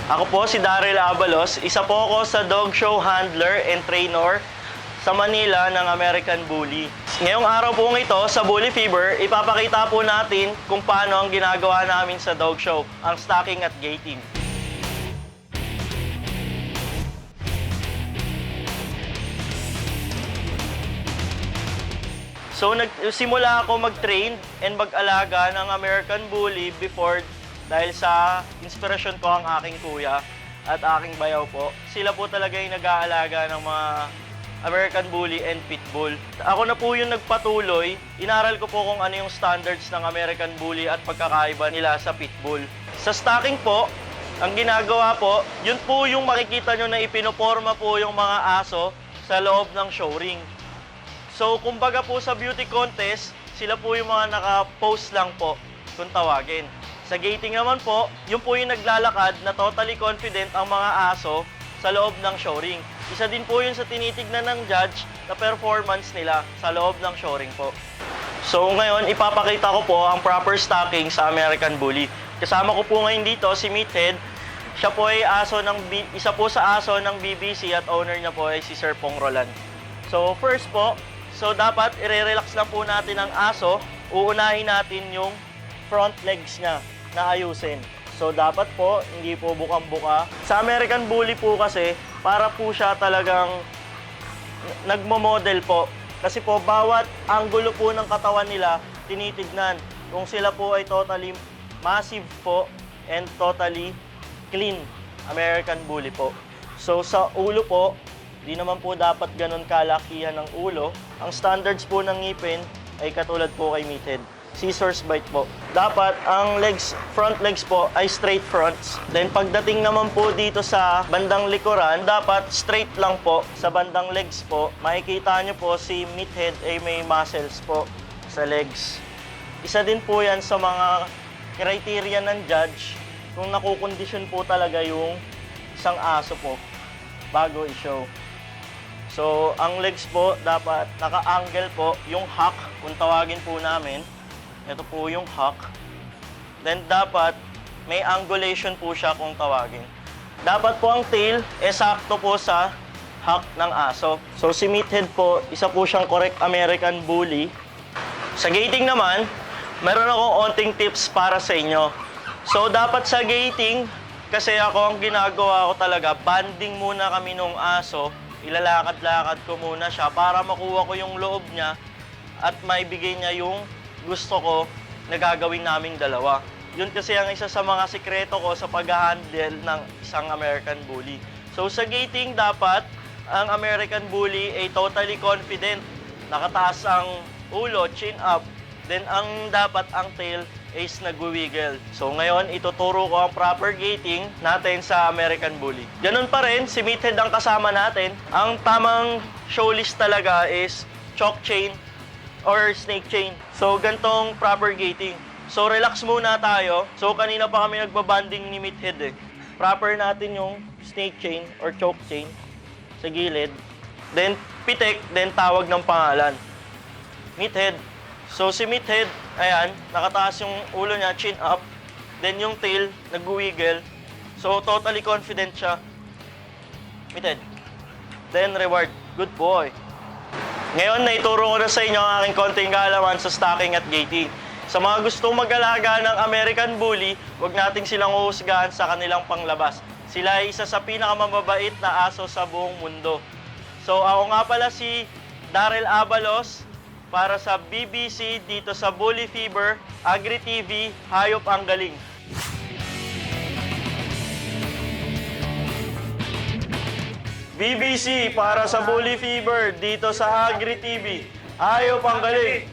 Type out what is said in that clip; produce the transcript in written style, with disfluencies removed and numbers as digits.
Ako po si Daryl Abalos, isa po ako sa dog show handler and trainer sa Manila ng American Bully. Ngayong araw po ito sa Bully Fever, ipapakita po natin kung paano ang ginagawa namin sa dog show, ang stocking at gating. So nagsimula ako mag-train and mag-alaga ng American Bully before dahil sa inspirasyon ko ang aking kuya at aking bayaw po. Sila po talaga yung nag-aalaga ng mga American Bully and Pitbull. Ako na po yung nagpatuloy. Inaral ko po kung ano yung standards ng American Bully at pagkakaiba nila sa Pitbull. Sa stocking po, ang ginagawa po, yun po yung makikita nyo na ipinoporma po yung mga aso sa loob ng show ring. So, kumbaga po sa beauty contest, sila po yung mga naka-post lang po kung tawagin. Sa gating naman po, yun po yung naglalakad na totally confident ang mga aso sa loob ng show ring. Isa din po yun sa tinitignan ng judge na performance nila sa loob ng show ring po. So, ngayon, ipapakita ko po ang proper stocking sa American Bully. Kasama ko po ngayon dito si Meathead. Siya po ay isa po sa aso ng BBC at owner niya po ay si Sir Pong Roland. So, first po, dapat i-relax lang po natin ang aso. Uunahin natin yung front legs niya na ayusin. So, dapat po, hindi po bukang-buka. Sa American Bully po kasi, para po siya talagang nagmo-model po. Kasi po, bawat anggulo po ng katawan nila, tinitignan. Kung sila po ay totally massive po and totally clean American Bully po. So, sa ulo po, di naman po dapat ganun kalakihan ng ulo. Ang standards po ng ngipin ay katulad po kay Meathead. Scissors bite po. Dapat ang front legs po ay straight fronts. Then pagdating naman po dito sa bandang likuran, dapat straight lang po. Sa bandang legs po, makikita nyo po si Meathead ay may muscles po sa legs. Isa din po yan sa mga criteria ng judge kung nakukondisyon po talaga yung isang aso po bago i-show. So, ang legs po, dapat naka-angle po, yung hock, kung tawagin po namin. Ito po yung hock. Then, dapat may angulation po siya kung tawagin. Dapat po ang tail, sakto po sa hock ng aso. So, si Meathead po, isa po siyang correct American Bully. Sa gating naman, meron akong onting tips para sa inyo. So, dapat sa gating, kasi ako ang ginagawa ko talaga, banding muna kami nung aso. Ilalakad-lakad ko muna siya para makuha ko yung loob niya at maibigay niya yung gusto ko na gagawin naming dalawa. Yun kasi ang isa sa mga sikreto ko sa pag-handle ng isang American Bully. So sa gating, dapat ang American Bully ay totally confident. Nakataas ang ulo, chin up. Then ang tail is nag-wiggle. So ngayon, ituturo ko ang proper gating natin sa American Bully. Ganun pa rin, si Meathead ang kasama natin. Ang tamang show list talaga is chalk chain or snake chain. So gantong proper gating. So relax muna tayo. So kanina pa kami nagbabanding ni Meathead eh. Proper natin yung snake chain or chalk chain sa gilid. Then pitik, then tawag ng pangalan. Meathead. So si Meathead, ayan, nakataas yung ulo niya, chin up. Then yung tail, nag-wiggle. So totally confident siya. Meathead. Then reward. Good boy. Ngayon, naituro ko na sa inyo ang aking konting kaalaman sa stocking at gating. Sa mga gustong mag-alaga ng American Bully, huwag nating silang uhusgahan sa kanilang panglabas. Sila ay isa sa pinakamababait na aso sa buong mundo. So ako nga pala si Daryl Abalos, para sa BBC dito sa Bully Fever, Agri TV, Hayop ang Galing. BBC para sa Bully Fever dito sa Agri TV, Hayop ang Galing.